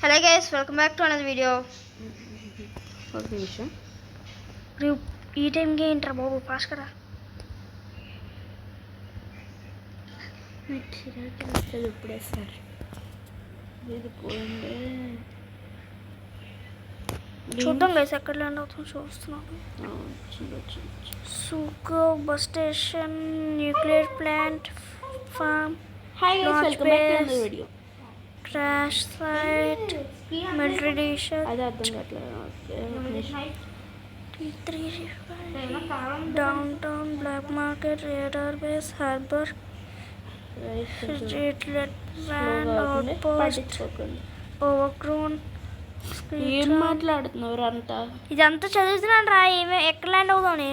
Hello guys, welcome back to another video. ఒక నిమిషం ఈ టైంకి ఏంట్రా బాబు పాస్ కదా. చిరాకి వస్తుంది ఇప్పుడే సార్. ఇది పోయిందే చూద్దాం గైస్ ఎక్కడ ల్యాండ్ అవుతుందో చూస్తున్నాను. సూకో bus station, nuclear plant, farm, hi guys, welcome back to another video. Crash site, military డిషన్, అది అర్థం కావట్లేదు. Downtown, black market, radar base, harbour, overgrown. ఏం మాట్లాడుతున్నారు అంతా? ఇదంతా చదువుతున్నాను రా, ఏమే ఎక్కడ ల్యాండ్ అవుదామని.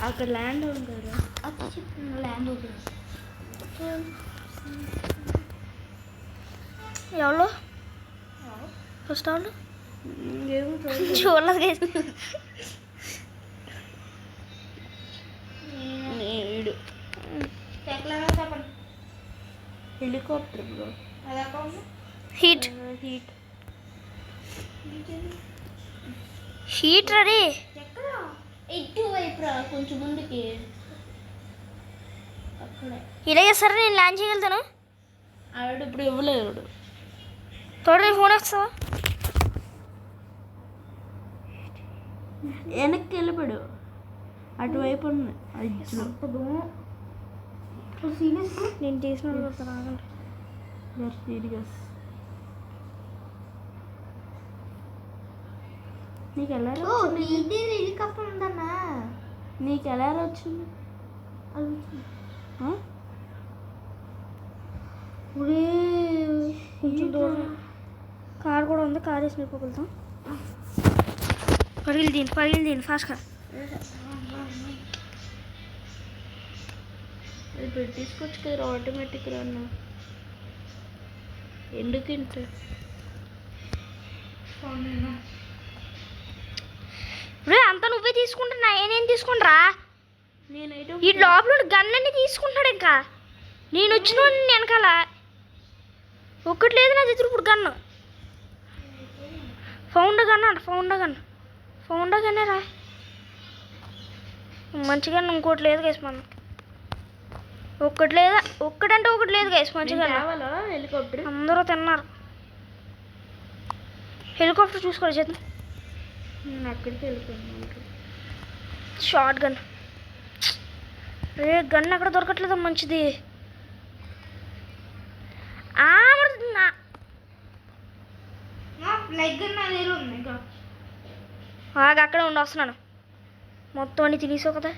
అక్కడ ల్యాండ్ ఉంటారు. ల్యాండ్ అవుతుంది ఎవరు ఫస్ట్ వాళ్ళు చూడలేదు. Helicopter bro. Heat heat heat ready. ఇటువైపు రా, కొంచెం ముందుకి. అక్కడే ఇలాగే సరే నేను ల్యాండ్ చేయగలుగుతాను. ఆవిడ ఇప్పుడు ఇవ్వలేడు. తోడు నీ ఫోన్ వస్తావా? వెనక్కి వెళ్ళిపోయాడు. అటువైపు ఉంది. నేను తీసిన సీరియస్. నీకు ఎలా హెలికాప్టర్ ఉందన్నా? నీకు ఎలా వచ్చింది? కొంచెం దూరం కార్ కూడా ఉంది. కార్ వేసి వెళ్ళిపోగలుగుతాం. పగిలి దీని ఫాస్ట్గా. అది పెట్టించుకోవచ్చు కదా ఆటోమేటిక్ రన్. ఎందుకు ఇంత అంతా నువ్వే తీసుకుంటున్నా, నేనేం తీసుకుంటా? నేనైతే ఈ లోపల గన్లన్నీ తీసుకుంటాడు. ఇంకా నేను వచ్చిన వెనకాల ఒక్కటి లేదు నా దగ్గర ఇప్పుడు గన్ను. ఫౌండ్ గన్నే రా, మంచిగా ఇంకోటి లేదు గైస్ మనకి. ఒక్కటంటే ఒకటి లేదు గైస్ మంచిగా. హెలికాప్టర్ అందరూ తిన్నారు. హెలికాప్టర్ చూసుకోవాలి చేద్దాం. నేను అక్కడికి వెళ్ళిపోయాను. Short gun. గన్ ఎక్కడ దొరకట్లేదు మంచిది. అక్కడే ఉండి వస్తున్నాను. మొత్తం అన్ని తినేసావు కదా.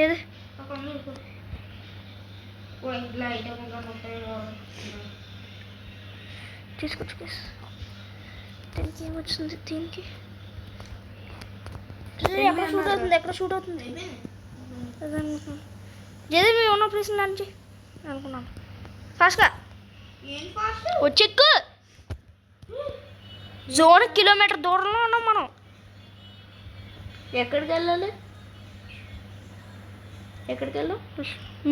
ఏది తీసుకొచ్చు దీనికి ఏమొచ్చింది? దీనికి ఎక్కడ షూట్ అవుతుంది అదే అనుకున్నాను. ఏదో మేము ఉన్న ప్లేస్ నుంచి అనుకున్నాను. ఫాస్ట్గా వచ్చెక్కు. జోన్ కిలోమీటర్ దూరంలో ఉన్నాం మనం. ఎక్కడికి వెళ్ళాలి? ఎక్కడికి వెళ్ళాం?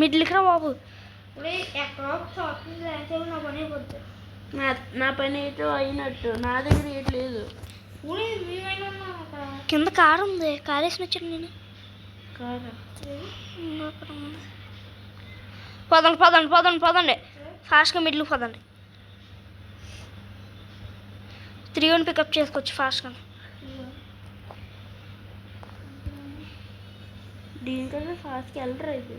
మిడిల్కి రా బాబు. నా పని అయితే అయినట్టు. నా దగ్గర ఏది లేదు. కింద కారు ఉంది. కారు వేసిన వచ్చాను నేను. పదండి ఫాస్ట్గా మిడిల్ పదండి. 3 పికప్ చేసుకోవచ్చు ఫాస్ట్గా. దీనికన్నా ఫాస్ట్గా వెళ్ళరు అయితే.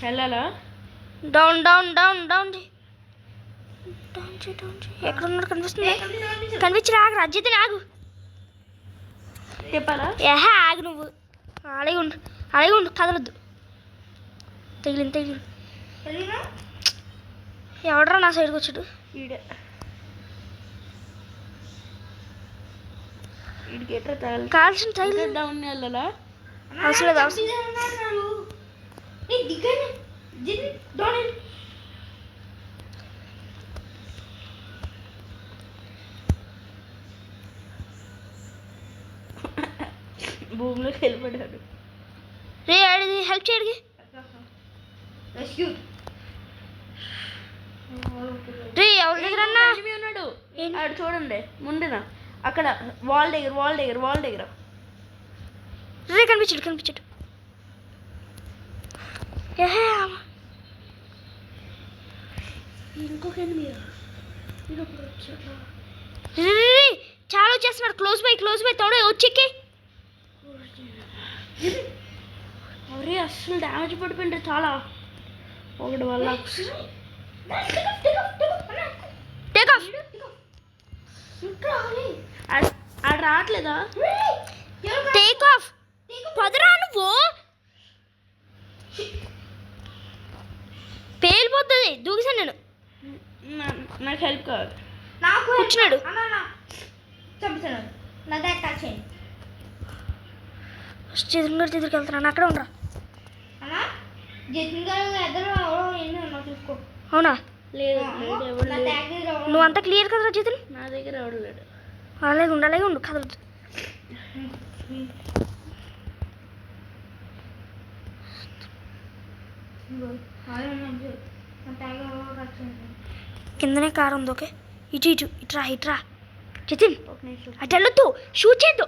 వెళ్ళాలా? డౌన్ ఎక్కడ ఉన్నాడు? కనిపించి ఆగు. రజ్జిత్ ఆగు. చెప్పాలా? ఆగు నువ్వు. అలాగే ఉండు కదలొద్దు. తగిలింది. ఎవడరా నా సైడ్కి వచ్చాడు? కాల్సిన డౌన్ వెళ్ళాలా? అవసరం లేదు. భూమిలోకి వెళ్ళిపడ్డాడు. రే ఆడిది హెల్ప్ చేయడికి. రెస్క్యూ. రే ఎవరి దగ్గర అన్నా ఉన్నాడు ఆడు చూడండి ముందున అక్కడ వాల్ దగ్గర. రే కనిపించడు. ఏహే ఇంకొక ఎనిమిది రే చాలా వచ్చేస్తున్నాడు. క్లోజ్ బై తోడే వచ్చేకి. అరే అస్సలు డ్యామేజ్ పడిపోయింది చాలా ఒకటి వల్ల. Take off. ఆడు రావట్లేదా? Take off. పదరా నువ్వు. పేలిపోతుంది. దూకిసాను నేను. నాకు హెల్ప్ కావాలి. కూర్చున్నాడు. చంపుతున్నాడు నా దగ్గర టచ్ చేయండి. జతిన్ గారి దగ్గరికి వెళ్తున్నాను. అక్కడ ఉండరా. అన్నా జతిన్ గారు ఎదురు ఎన్నో చూసుకో. అవునా? లేదు నువ్వు అంతా క్లియర్ కదరా జతిన్? నా దగ్గర ఎవడు లేడు. అలాగే ఉండు కదలదు. కిందనే కారు ఉంది. ఓకే ఇట్రా జతిన్. అటు వెళ్ళొద్దు. షూట్ చేయొద్దు.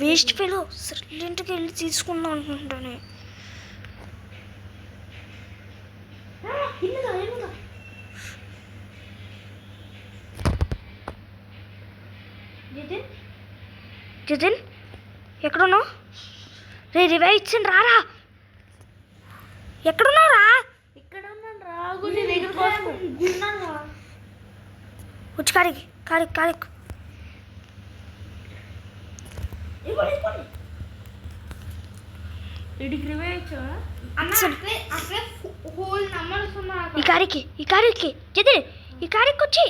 Waste fellow. సైలెంట్కి వెళ్ళి తీసుకుందాం అనుకుంటాను. జతిన్ ఎక్కడున్నావు? రే రివైవ్ ఇచ్చాను రారా. ఎక్కడున్నావు రా? ఇక్కడ ఉన్నాను రాగు నీ దగ్గర కోసం వచ్చి కారెక్కు. ఇడికి రివే ఇచ్చావా? ఈ కారెక్కి జతిన్. ఈ కారెక్కి వచ్చి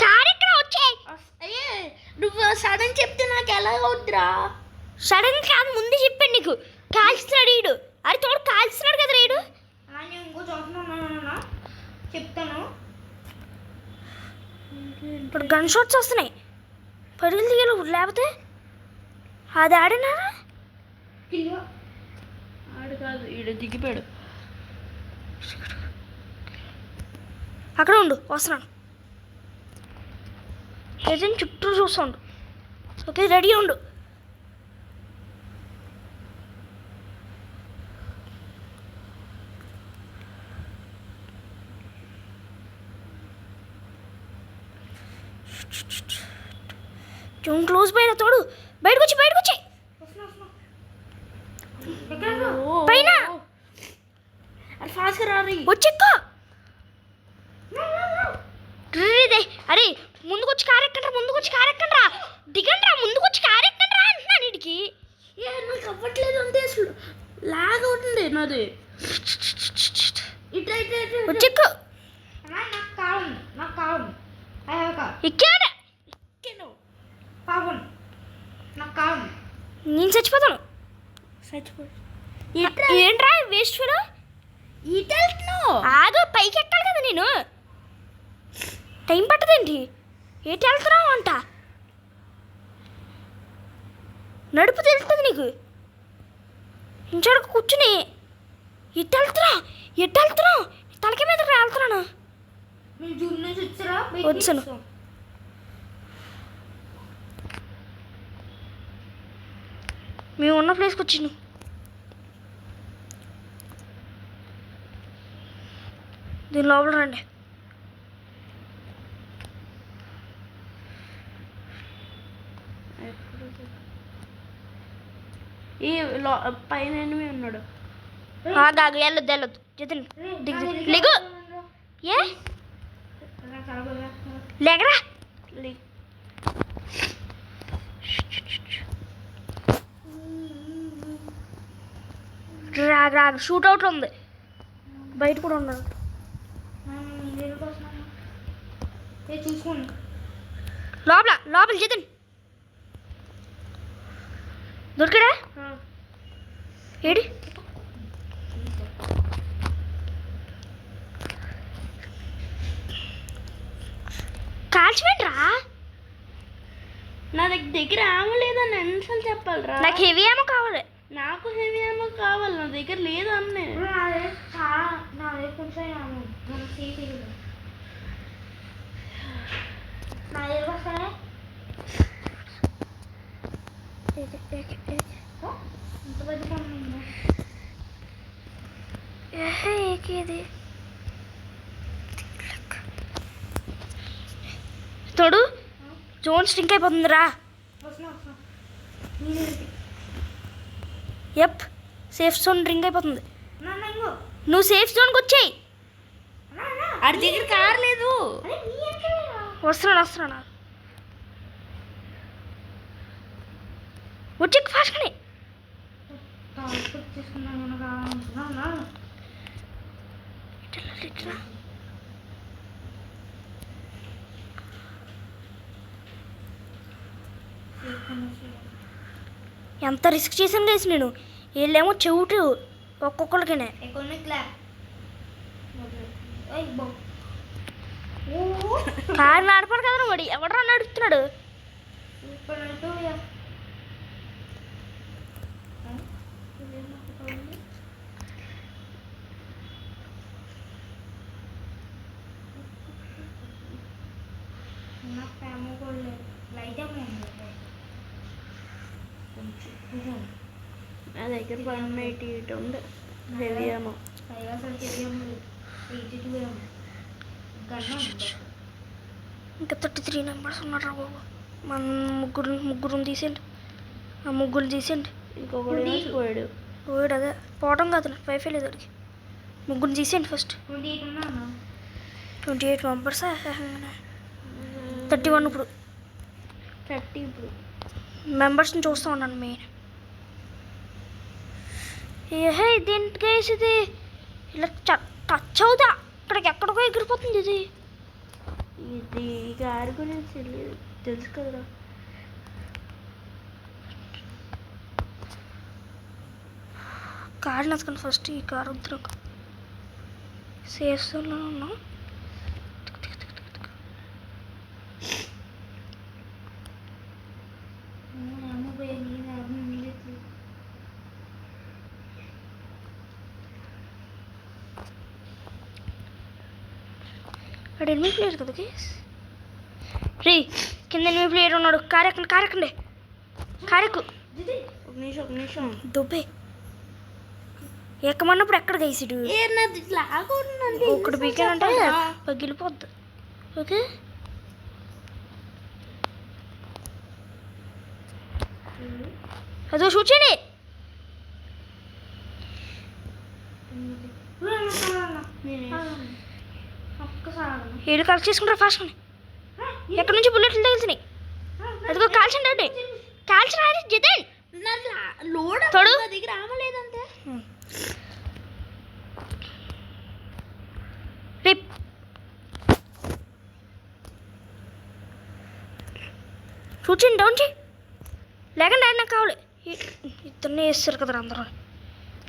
కారెక్కడ వచ్చే. అయ్యే నువ్వు సడన్ చెప్తే నాకు ఎలా అవుద్దిరా? సడన్ కాదు ముందే చెప్పాను నీకు. కాల్స్తున్నాడు ఈడు. అది తోడు కాల్స్తున్నాడు కదా రీడు. ఇంకో చోటున్నా చెప్తాను. ఇప్పుడు గన్ షాట్స్ వస్తున్నాయి. పరుగులు దిగలు లేకపోతే అది ఆడినారా? ఆడు కాదు ఈడు దిగిపోయాడు. అక్కడ ఉండు వస్తున్నాను. ఏజెంట్ చుట్టూ చూస్తుండు. ఓకే రెడీ ఉండు. జోన్ క్లోజ్ పైన తోడు. బయటకు వచ్చి పైన ఫాస్ట్గా రారి. వచ్చెక్కో. అరే ముందుకొచ్చి కారెక్కండి రా. దిగండి రా. ముందుకొచ్చి కారెక్కండి రా అంటున్నాను వీడికి. నాకు అవ్వట్లేదు అంతే అసలు లాగ్ అవుతుంది నాది. వచ్చెక్కు. నేను చచ్చిపోతాను. ఏంట్రా వేస్ట్ ఫెలో. ఆగు పైకి ఎక్కాలి కదా నేను. టైం పట్టదేంటి? ఏటి వెళ్తున్నావు అంట. నడుపు తెలుస్తుంది నీకు. ఇంచోడకు కూర్చుని ఎట్టు వెళ్తున్నావు? తలకి మీద వెళ్తున్నాను. వచ్చాను. మేము ఉన్న ప్లేస్కి వచ్చిండు. దీని లోపల రండి. ఈ పైన ఉన్నాడు. వెళ్ళొద్దు జతిన్ లేగు. ఏ లేగరా. రాగు షూట్ అవుట్ ఉంది. బయట కూడా ఉన్నాడు. చూసుకోండి లోపల జతిన్ దొరికడా? ఏడి కాల్చిపోయిండ్రా. నా దగ్గర ఆమె లేదని ఎన్నిసార్లు చెప్పాలిరా? నాకు హెవీ ఏమో కావాలి. నాకు హెవీ ఏమో కావాలి, నా దగ్గర లేదు అన్నే. నాదే కొంచెం మన సీట్ నా దగ్గర వస్తానే ఇంత పెద్ద పని ఇది తోడు జోన్ స్ట్రింక్ అయిపోతుందిరా. వస్తున్నా యప్, సేఫ్ జోన్ డ్రింక్ అయిపోతుంది. నన్ను నువ్వు సేఫ్ జోన్కి వచ్చాయి. ఆడి దగ్గర కార్ లేదు. వస్తున్నాను వచ్చి ఫాస్ట్గానే. తీసుకున్నాను కావాలనుకున్నా ఎంత రిస్క్ చేశాను గైస్ నేను. వీళ్ళేమో చెవుటు ఒక్కొక్కరికినే. ఎకనామిక్ ల్యాబ్ కారు నడపడు కదా వాడు. ఎవడరా నడుపుతున్నాడు? నా దగ్గర 188 ఉంది హెవీ ఏమో. ఇంకా 33 నెంబర్స్ ఉన్నారా బాబు. మన ముగ్గురు తీసేయండి. ఆ ముగ్గురు తీసేయండి. ఇంకొకటి పోయాడు. పోయాడు అదే పోవడం కాదు, 5 లేదు అడిగి. ముగ్గురు తీసేయండి ఫస్ట్. 28 మెంబర్సా? 31 ఇప్పుడు. 30 ఇప్పుడు. మెంబర్స్ని చూస్తూ ఉన్నాను మెయిన్. ఏహే ఇదేంటి గైస్ ఇది ఇలా టచ్ అవుతా అక్కడికి ఎక్కడికో ఎగిరిపోతుంది ఇది. ఇది కారు గురించి తెలియదు, తెలుసు కదరా. కారు నచ్చుకొని ఫస్ట్ ఈ కారు వద్దు. సేఫ్ జోన్లో ఉన్నాం. అక్కడ ఎనిమిది ప్లేయర్ కదా గైస్. రే కింద ఎనిమిది ప్లేయర్ ఉన్నాడు. కారెక్కండి కారెక్కు. ఒక నిమిషం దుబ్బే ఎక్కమన్నప్పుడు ఎక్కడ గైసిడు ఒకటి పీకానంటే పగిలిపోద్ది. ఓకే అదో చూచండి. వీళ్ళు కలెక్ట్ చేసుకుంటారు ఫాస్ట్గా. ఎక్కడి నుంచి బుల్లెట్లు తగిలిసినాయి. అదిగో కాల్చండి అండి. కాల్చిన జితేన్ లోడ్ తోడు దగ్గర ఆమె లేదంటే. రిప్ చూచండి డౌన్ చేయి. లేకండి ఆయన నాకు కావాలి. ఇద్దరిని వేస్తారు కదా అందరూ.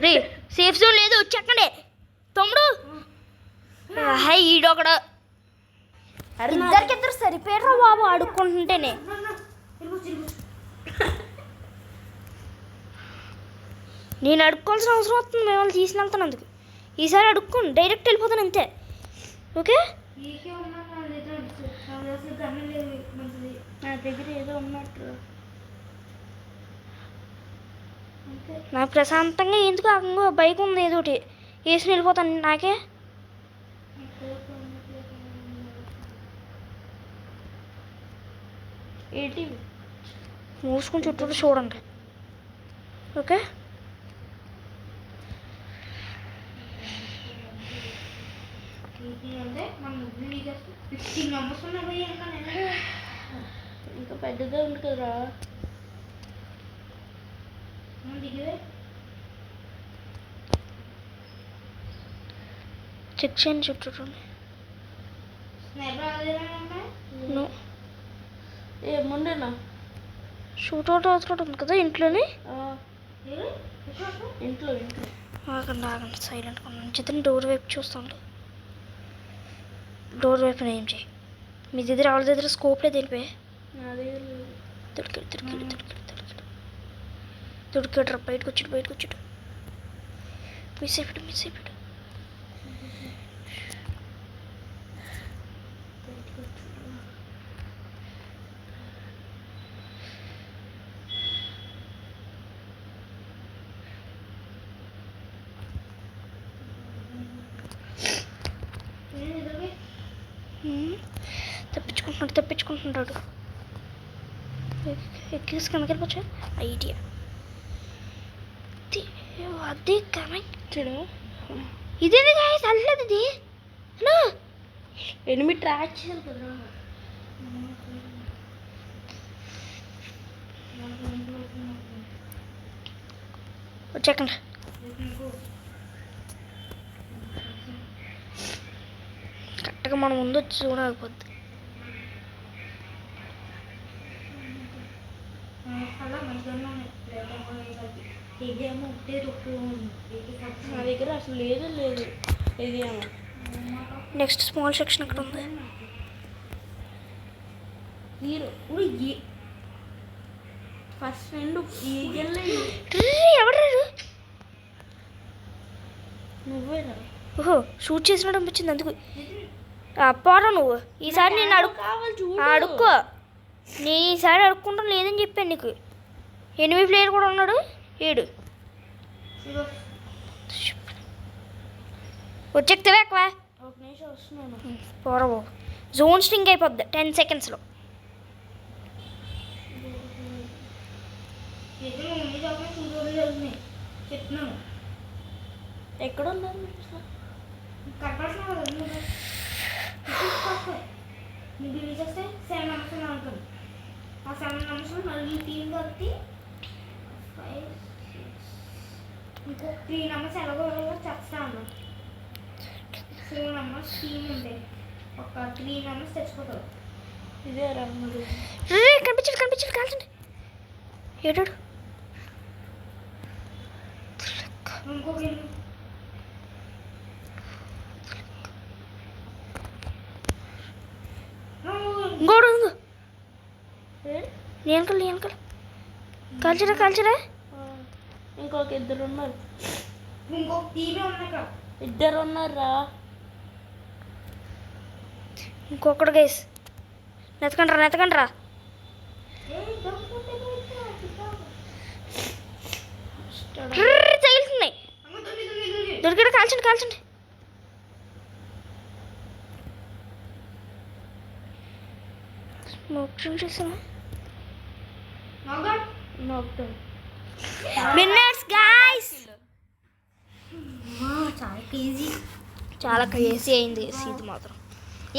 రే సేఫ్ జోన్ లేదు వచ్చేకండి తమ్ముడు. హై ఈడొకడు. ఇద్దరికిద్దరు సరిపోయారు బాబు అడుక్కుంటుంటేనే. నేను అడుక్కోవాల్సిన అవసరం వస్తుంది మిమ్మల్ని తీసుకుని వెళ్తాను. అందుకు ఈసారి అడుక్కోండి, డైరెక్ట్ వెళ్ళిపోతాను అంతే. ఓకే నా దగ్గర ఏదో ఉన్నట్టు. నాకు ప్రశాంతంగా ఎందుకు ఆకంగా బైక్ ఉంది ఏదో ఒకటి వేసుకుని వెళ్ళిపోతాను. నాకే ఏంటి మూసుకుని చుట్టూ చూడండి. ఓకే ఇంకా పెద్దగా ఉంది కదరా. చెక్ చేయండి చుట్టూ. ఏముండేనా షూట్ అవుట్ అవుట్ ఉంది కదా ఇంట్లోని. ఇంట్లో ఆగండి సైలెంట్గా ఉన్నాను. చిత్రం డోర్ వైపు చూస్తాను. డోర్ వైపు ఏం చేయి. మీ దగ్గర వాళ్ళ దగ్గర స్కోప్ లేదు వెళ్ళిపోయి. నా దగ్గర దొరికాడు బయటకు వచ్చాడు మిస్ అయిపోయాడు తప్పించుకుంటున్నాడు ఎక్కేసి కనుకెళ్ళిపోచ్చా ఐడియా అదే కనెక్ట్ ఇదేది గాయస్ అల్లది ఇది హలో ఎనిమిది ట్రాక్ చేయాలి కదా వచ్చాకండి కరెక్ట్గా మనం ముందు వచ్చి చూడకపోద్ది నా దగ్గర అసలు లేదు ఇది ఏమో నెక్స్ట్ స్మాల్ సెక్షన్ అక్కడ ఉంది హీరో ఫస్ట్ ఫ్రెండ్ ఎవరు నువ్వేరా ఓహో షూట్ చేసినట్టు అనిపించింది అందుకు పోరా నువ్వు ఈసారి నేను కావాలి చూడు అడుక్కో నేను ఈసారి అడుక్కుంటాను లేదని చెప్పాను నీకు 8 ప్లేయర్ కూడా ఉన్నాడు 7 వచ్చేక్తవే ఎక్కువ ఒక నిమిషం వస్తున్నాను పోరా బాబు జోన్ స్ట్రింగ్ అయిపోద్ది 10 సెకండ్స్లో చెప్తున్నాను ఎక్కడ ఉన్నారు మీకు రిలీజ్ చేస్తే 7 మెంబర్స్ అనుకోండి ఆ 7 మెంబర్స్ మళ్ళీ టీం కలిపి 5 6 ఇంకో 3 మెంబర్స్ ఎలాగో చేస్తా ఉన్నాం 4 మెంబర్స్ టీం ఉంటే ఒక 3 మెంబర్స్ తెచ్చిపోతారు ఇదే రమ్మడు కనిపించాడు కాల్చండి ఏడాడు ఇంకొక ఇంకోడు వెనకాల కాల్చరా ఇంకొక ఇద్దరు ఉన్నారు ఇంకొక టీమే ఉన్నాయి ఇక్కడ ఇద్దరు ఉన్నారా ఇంకొకడు గైస్ నెతకండి రా తగులుతున్నాయి దొరికాడు కాల్చండి స్మోక్ చూసేసాను విన్నర్స్ గైస్ చాలా క్రేజీ అయింది గైస్ ఇది మాత్రం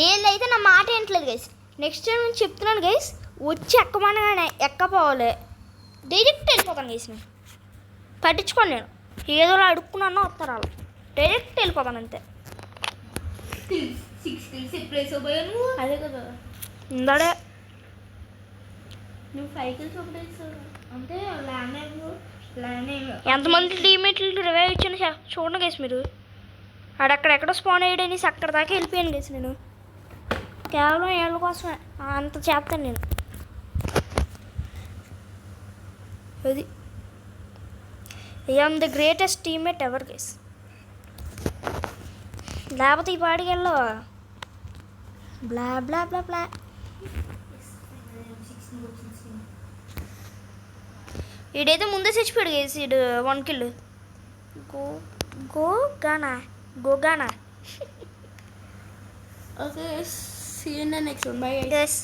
ఏందైతే నా మాట ఏంటలేదు గైస్ నెక్స్ట్ టైం నేను చెప్తున్నాను గైస్ వచ్చి ఎక్కమనగానే ఎక్కపోవాలి డైరెక్ట్ వెళ్ళిపోతాను గైస్ నేను పట్టించుకోండి నేను ఏదో అడుక్కున్నానో వస్తారు వాళ్ళు డైరెక్ట్ వెళ్ళిపోతాను అంతే 6 kills ఎప్పుడైతే పోయాను అదే కదా ఇందాడే నువ్వు 5 kills ఎప్పుడేస్తావు అంటే ల్యాండ్ ఎంతమంది టీమేట్లు రివైవ్ ఇచ్చాను చూడండి గైస్ మీరు అక్కడెక్కడో స్పాన్ అయ్యాడనేసి అక్కడ దాకా వెళ్ళిపోయాను గైస్ నేను కేవలం ఏళ్ళ కోసమే అంత చేస్తాను నేను అది I'm the greatest teammate ever guys లేకపోతే ఈ పాడికి వెళ్ళవా బ్లా బ్లా బ్లా బ్లా ఈడైతే ముందే చచ్చిపోయాడు గైస్ ఈడు 1 kill గోగానా okay see you in the next one bye guys